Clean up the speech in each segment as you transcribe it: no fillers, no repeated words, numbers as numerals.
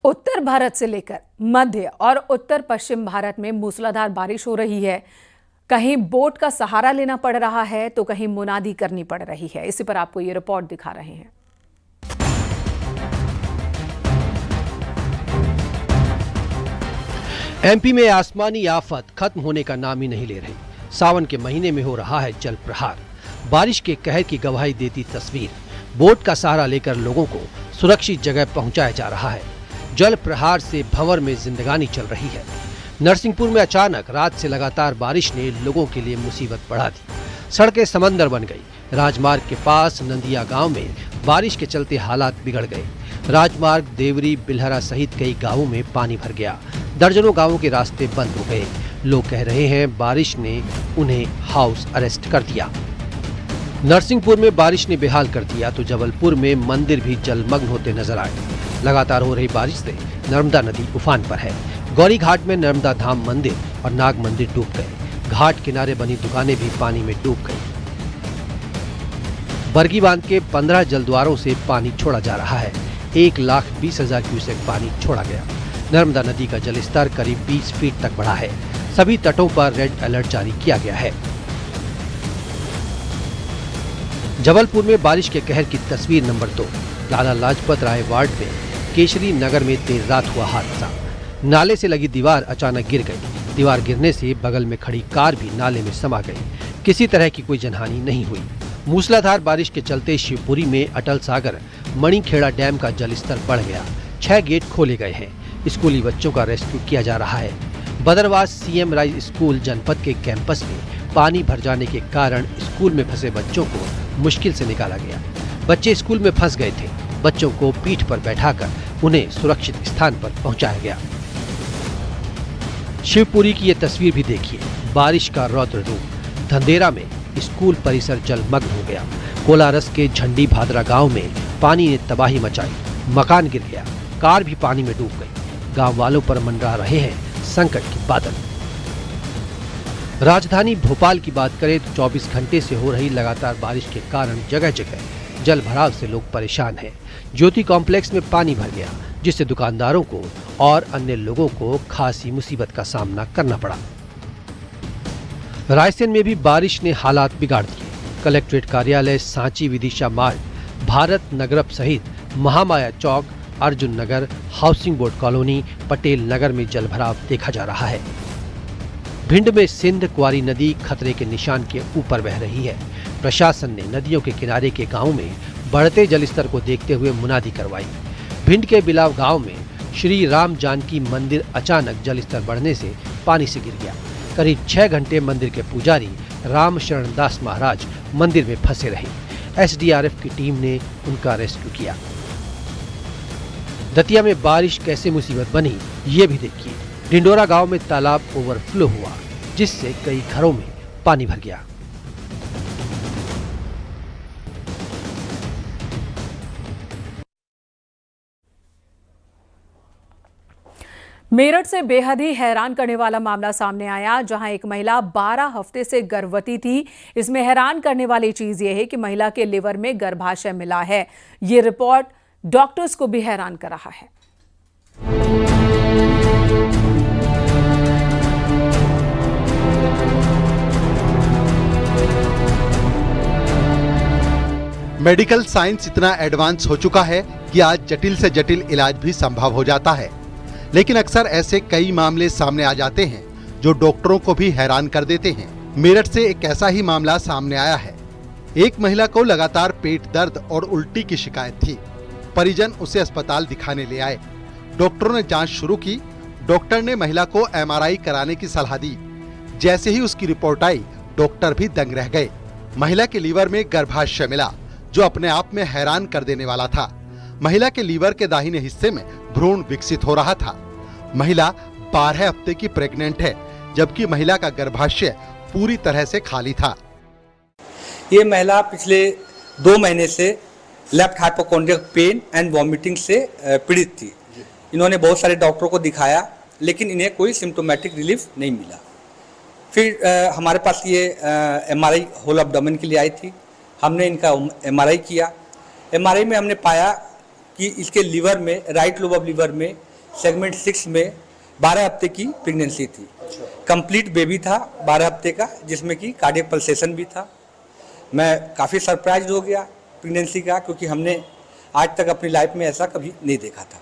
उत्तर भारत से लेकर मध्य और उत्तर पश्चिम भारत में मूसलाधार बारिश हो रही है। कहीं बोट का सहारा लेना पड़ रहा है तो कहीं मुनादी करनी पड़ रही है। इसी पर आपको ये रिपोर्ट दिखा रहे हैं। एमपी में आसमानी आफत खत्म होने का नाम ही नहीं ले रही। सावन के महीने में हो रहा है जल प्रहार। बारिश के कहर की गवाही देती तस्वीर। बोट का सहारा लेकर लोगों को सुरक्षित जगह पहुंचाया जा रहा है। जल प्रहार से भंवर में जिंदगानी चल रही है। नरसिंहपुर में अचानक रात से लगातार बारिश ने लोगों के लिए मुसीबत बढ़ा दी। सड़कें समंदर बन गई। राजमार्ग के पास नंदिया गांव में बारिश के चलते हालात बिगड़ गए। राजमार्ग देवरी बिल्हरा सहित कई गांवों में पानी भर गया। दर्जनों गांवों के रास्ते बंद हो गए। लोग कह रहे हैं बारिश ने उन्हें हाउस अरेस्ट कर दिया। नरसिंहपुर में बारिश ने बेहाल कर दिया तो जबलपुर में मंदिर भी जलमग्न होते नजर आए। लगातार हो रही बारिश से नर्मदा नदी उफान पर है। गौरी घाट में नर्मदा धाम मंदिर और नाग मंदिर डूब गए। घाट किनारे बनी दुकानें भी पानी में डूब गई। बरगी बांध के 15 जलद्वारों से पानी छोड़ा जा रहा है। 1,20,000 क्यूसेक पानी छोड़ा गया। नर्मदा नदी का जलस्तर करीब 20 फीट तक बढ़ा है। सभी तटों पर रेड अलर्ट जारी किया गया है। जबलपुर में बारिश के कहर की तस्वीर नंबर 2। लाला लाजपत राय वार्ड में केशरी नगर में देर रात हुआ हादसा। नाले से लगी दीवार अचानक गिर गई। दीवार गिरने से बगल में खड़ी कार भी नाले में समा गई। किसी तरह की कोई जनहानि नहीं हुई। मूसलाधार बारिश के चलते शिवपुरी में अटल सागर मणिखेड़ा डैम का जलस्तर बढ़ गया। 6 गेट खोले गए हैं। स्कूली बच्चों का रेस्क्यू किया जा रहा है। बदरवास सीएम राइज स्कूल जनपद के कैंपस में पानी भर जाने के कारण स्कूल में फंसे बच्चों को मुश्किल से निकाला गया। बच्चे स्कूल में फंस गए थे। बच्चों को पीठ पर बैठाकर उन्हें सुरक्षित स्थान पर पहुंचाया गया। शिवपुरी की ये तस्वीर भी देखिए। बारिश का रौद्र रूप। धंधेरा में स्कूल परिसर जलमग्न हो गया। कोलारस के झंडी भादरा गांव में पानी ने तबाही मचाई। मकान गिर गया। कार भी पानी में डूब गई। गांव वालों पर मंडरा रहे हैं संकट के बादल। राजधानी भोपाल की बात करें तो 24 घंटे से हो रही लगातार बारिश के कारण जगह जगह जल भराव से लोग परेशान हैं। ज्योति कॉम्प्लेक्स में पानी भर गया, जिससे दुकानदारों को और अन्य लोगों को खासी मुसीबत का सामना करना पड़ा। रायसेन में भी बारिश ने हालात बिगाड़ दिए। कलेक्ट्रेट कार्यालय, सांची विदिशा मार्ग, भारत नगरप सहित महामाया चौक, अर्जुन नगर, housing board colony, Patel Nagar में जलभराव देखा जा रहा है। भिंड में सिंध क्वारी नदी खतरे के निशान के ऊपर बह रही है। प्रशासन ने नदियों के किनारे के गांवों में बढ़ते जलस्तर को देखते हुए मुनादी करवाई। भिंड के बिलाव गांव में श्री राम जानकी मंदिर अचानक जलस्तर बढ़ने से पानी से गिर गया। करीब 6 घंटे मंदिर के पुजारी राम शरण दास महाराज मंदिर में फंसे रहे। एसडीआरएफ की टीम ने उनका रेस्क्यू किया। दतिया में बारिश कैसे मुसीबत बनी, ये भी देखिए। डिंडोरा गांव में तालाब ओवरफ्लो हुआ, जिससे कई घरों में पानी भर गया। मेरठ से बेहद ही हैरान करने वाला मामला सामने आया, जहां एक महिला 12 हफ्ते से गर्भवती थी। इसमें हैरान करने वाली चीज यह है कि महिला के लिवर में गर्भाशय मिला है। ये रिपोर्ट डॉक्टर्स को भी हैरान कर रहा है। मेडिकल साइंस इतना एडवांस हो चुका है कि आज जटिल से जटिल इलाज भी संभव हो जाता है। लेकिन अक्सर ऐसे कई मामले सामने आ जाते हैं जो डॉक्टरों को भी हैरान कर देते हैं। मेरठ से एक ऐसा ही मामला सामने आया है। एक महिला को लगातार पेट दर्द और उल्टी की शिकायत थी। परिजन उसे अस्पताल दिखाने ले आए। डॉक्टरों ने जांच शुरू की। डॉक्टर ने महिला को एमआरआई कराने की सलाह दी। जैसे ही उसकी रिपोर्ट आई, डॉक्टर भी दंग रह गए। महिला के लीवर में गर्भाशय मिला, जो अपने आप में हैरान कर देने वाला था। महिला के लीवर के दाहिने हिस्से में भ्रूण विकसित हो रहा था। महिला 12 हफ्ते की प्रेग्नेंट है, जबकि महिला का गर्भाशय पूरी तरह से खाली था। ये महिला पिछले 2 महीने से लेफ्ट हाइपोकॉन्ड्रियल पेन एंड वॉमिटिंग से पीड़ित थी। इन्होंने बहुत सारे डॉक्टरों को दिखाया, लेकिन इन्हें कोई सिम्टोमेटिक रिलीफ नहीं मिला। फिर हमारे पास ये एमआरआई होल एब्डोमेन के लिए आई थी। हमने इनका एमआरआई किया। एमआरआई में हमने पाया कि इसके लीवर में, राइट लोब ऑफ लीवर में सेगमेंट 6 में 12 हफ्ते की प्रेगनेंसी थी। कंप्लीट बेबी था 12 हफ्ते का, जिसमें कि कार्डियक पल्सेशन भी था। मैं काफ़ी सरप्राइज हो गया प्रेगनेंसी का, क्योंकि हमने आज तक अपनी लाइफ में ऐसा कभी नहीं देखा था।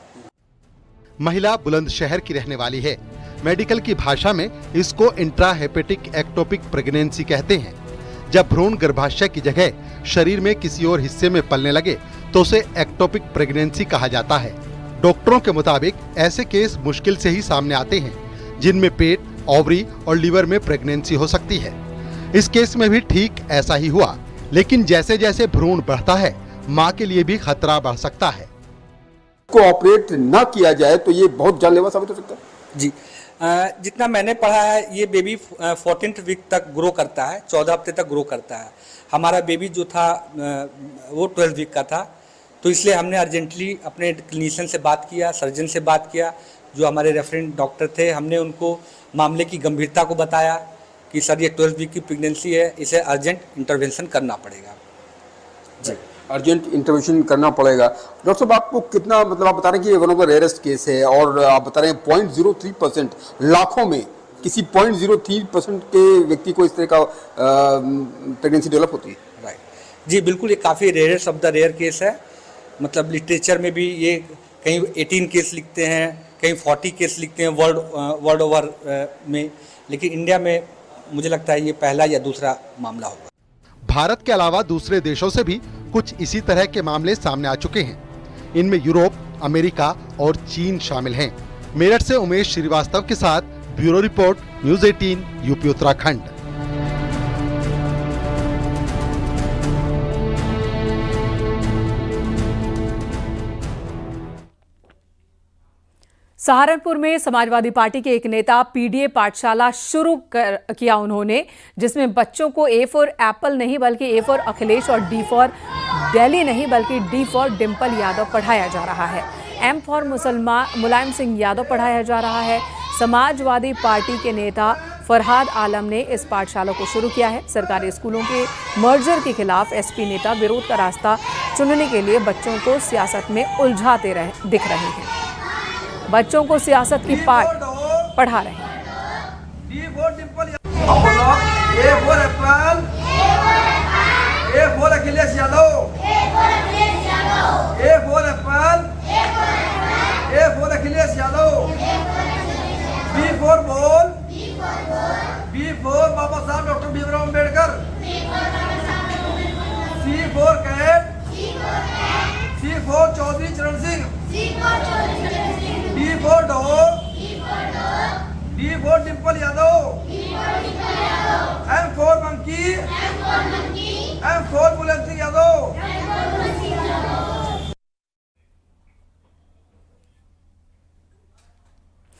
महिला बुलंदशहर की रहने वाली है। मेडिकल की भाषा में इसको इंट्राहेपेटिक एक्टोपिक प्रेगनेंसी कहते हैं। जब भ्रूण गर्भाशय की जगह शरीर में किसी और हिस्से में पलने लगे तो उसे एक्टोपिक प्रेगनेंसी कहा जाता है। डॉक्टरों के मुताबिक ऐसे केस मुश्किल से ही सामने आते हैं जिनमें पेट, ओवरी और लीवर में प्रेगनेंसी हो सकती है। इस केस में भी ठीक ऐसा ही हुआ, लेकिन जैसे जैसे भ्रूण बढ़ता है माँ के लिए भी खतरा बढ़ सकता है। को ऑपरेट ना किया जाए तो ये बहुत जानलेवा साबित हो सकता है। जी, जितना मैंने पढ़ा है ये बेबी 14th वीक तक ग्रो करता है, 14 हफ्ते तक ग्रो करता है। हमारा बेबी जो था वो 12 वीक का था, तो इसलिए हमने अर्जेंटली अपने क्लिनिशियन से बात किया, सर्जन से बात किया, जो हमारे रेफरेंट डॉक्टर थे। हमने उनको मामले की गंभीरता को बताया कि सर ये 12 वीक की प्रेगनेंसी है, इसे अर्जेंट इंटरवेंशन करना पड़ेगा। जी, अर्जेंट इंटरवेंशन करना पड़ेगा। डॉक्टर साहब, आपको कितना, मतलब आप बता रहे हैं कि ये one of the rarest case है, और आप बता रहे हैं 0.03% लाखों में किसी 0.03% के व्यक्ति को इस तरह का प्रेगनेंसी डेवलप होती है। राइट, जी बिल्कुल, ये काफ़ी rarest of the rare case है। मतलब लिटरेचर में भी ये कहीं 18 केस लिखते हैं, कहीं 40 केस लिखते हैं वर्ल्ड ओवर में, लेकिन इंडिया में मुझे लगता है ये पहला या दूसरा मामला होगा। भारत के अलावा दूसरे देशों से भी कुछ इसी तरह के मामले सामने आ चुके हैं। इनमें यूरोप, अमेरिका और चीन शामिल हैं। मेरठ से उमेश श्रीवास्तव के साथ bureau report, news 18, UP Uttarakhand. Saharanpur में समाजवादी पार्टी के एक नेता पीडीए पाठशाला शुरू किया उन्होंने, जिसमें बच्चों को ए फॉर एप्पल नहीं बल्कि ए फॉर अखिलेश और डी फॉर दिल्ली नहीं बल्कि डी फॉर डिम्पल यादव पढ़ाया जा रहा है। एम फॉर मुलायम सिंह यादव पढ़ाया जा रहा है। समाजवादी पार्टी के नेता फरहाद आलम ने इस पाठशाला को शुरू किया है। सरकारी स्कूलों के मर्जर के खिलाफ एसपी नेता विरोध का रास्ता चुनने के लिए बच्चों को सियासत में उलझाते दिख रहे हैं। बच्चों को सियासत की पाठ पढ़ा रहे हैं। A for apple, A for Akhilesh Yadav, A for apple, A for Akhilesh Yadav, B for ball, B for Babasaheb doctor Bhimrao Ambedkar, C for cat, C for Chaudhary Charan Singh, D for dog, D for Dimple Yadav, M for monkey, M for